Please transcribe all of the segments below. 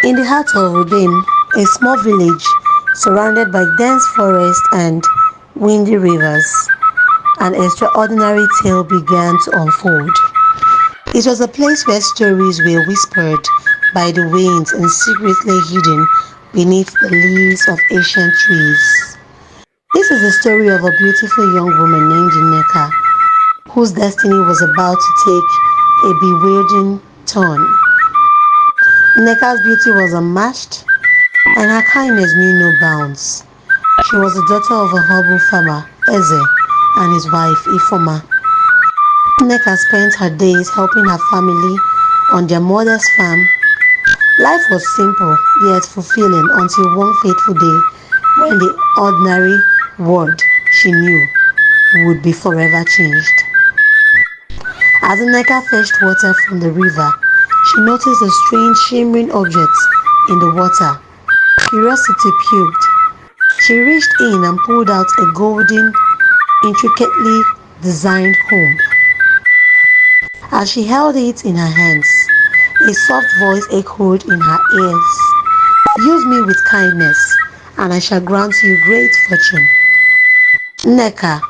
In the heart of Udin, a small village surrounded by dense forests and windy rivers, an extraordinary tale began to unfold. It was a place where stories were whispered by the winds and secretly hidden beneath the leaves of ancient trees. This is the story of a beautiful young woman named Nneka, whose destiny was about to take a bewildering turn. Nneka's beauty was unmatched, and her kindness knew no bounds. She was the daughter of a humble farmer, Eze, and his wife, Ifoma. Nneka spent her days helping her family on their mother's farm. Life was simple yet fulfilling until one fateful day when the ordinary world she knew would be forever changed. As Nneka fetched water from the river, she noticed a strange shimmering object in the water. Curiosity puked. She reached in and pulled out a golden, intricately designed comb. As she held it in her hands, a soft voice echoed in her ears. Use me with kindness, and I shall grant you great fortune. Nneka,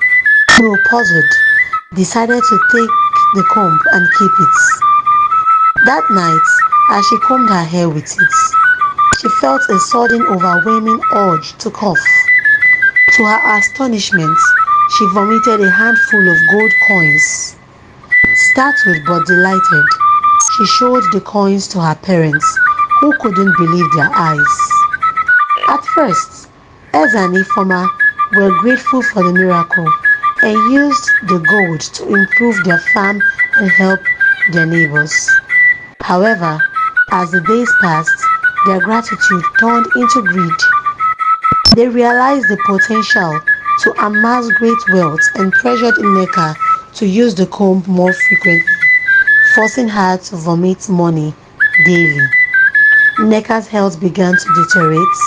though puzzled, decided to take the comb and keep it. That night, as she combed her hair with it, she felt a sudden overwhelming urge to cough. To her astonishment, she vomited a handful of gold coins. Startled but delighted, she showed the coins to her parents, who couldn't believe their eyes. At first, Ez and Ifoma were grateful for the miracle and used the gold to improve their farm and help their neighbors. However, as the days passed, their gratitude turned into greed. They realized the potential to amass great wealth and pressured Nneka to use the comb more frequently, forcing her to vomit money daily. Nneka's health began to deteriorate.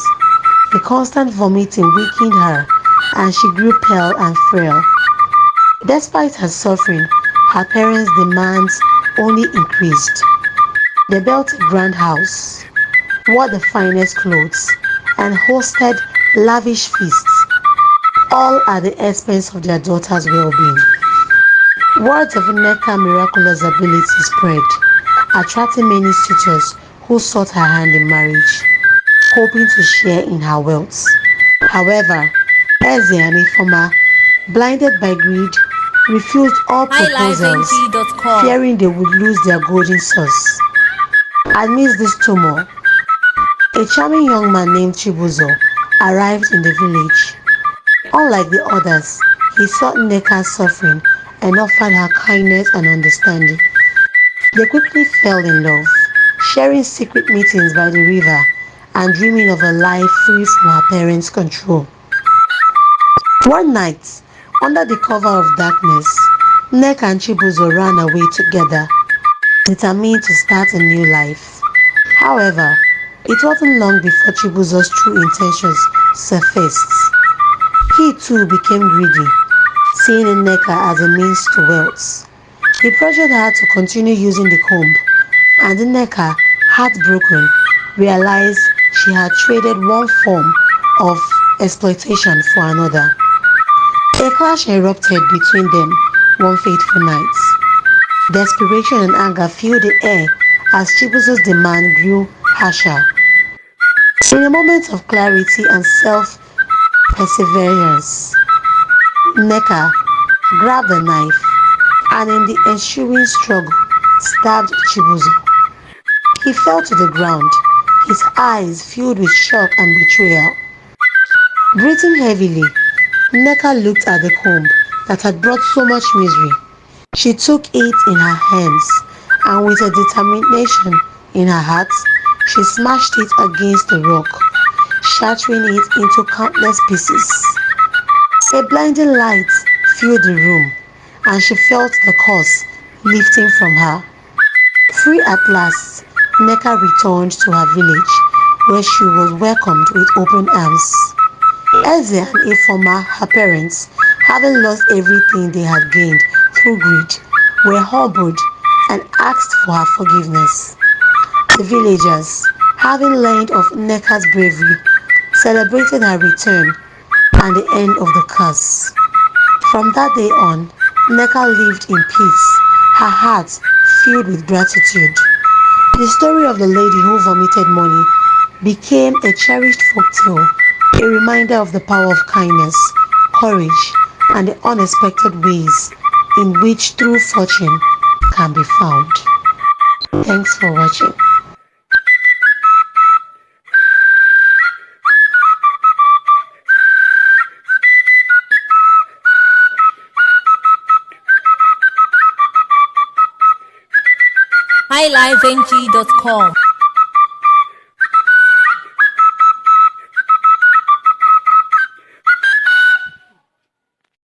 The constant vomiting weakened her and she grew pale and frail. Despite her suffering, her parents' demands only increased. They built a grand house, wore the finest clothes, and hosted lavish feasts, all at the expense of their daughter's well-being. Words of Nneka's miraculous ability spread, attracting many suitors who sought her hand in marriage, hoping to share in her wealth. However, Eze and Ifoma, blinded by greed, refused all proposals, highlifeng.com. fearing they would lose their golden source. Amidst this turmoil, a charming young man named Chibuzo arrived in the village. Unlike the others, he saw Nneka's suffering and offered her kindness and understanding. They quickly fell in love, sharing secret meetings by the river and dreaming of a life free from her parents' control. One night, under the cover of darkness, Nneka and Chibuzo ran away together, determined to start a new life. However, it wasn't long before Chibuzo's true intentions surfaced. He too became greedy, seeing Nneka as a means to wealth. He pressured her to continue using the comb, and Nneka, heartbroken, realized she had traded one form of exploitation for another. A clash erupted between them one fateful night. Desperation and anger filled the air as Chibuzo's demand grew harsher. In a moment of clarity and self-perseverance, Nneka grabbed a knife and in the ensuing struggle stabbed Chibuzo. He fell to the ground, his eyes filled with shock and betrayal. Breathing heavily, Nneka looked at the comb that had brought so much misery. She took it in her hands and with a determination in her heart, she smashed it against the rock, shattering it into countless pieces. A blinding light filled the room, and she felt the curse lifting from her. Free at last, Nneka returned to her village, where she was welcomed with open arms. Eze and Ifoma, her parents, having lost everything they had gained through greed, were humbled and asked for her forgiveness. The villagers, having learned of Nneka's bravery, celebrated her return and the end of the curse. From that day on, Nneka lived in peace, her heart filled with gratitude. The story of the lady who vomited money became a cherished folktale, a reminder of the power of kindness, courage, and the unexpected ways in which true fortune can be found. Thanks for watching. highlifeng.com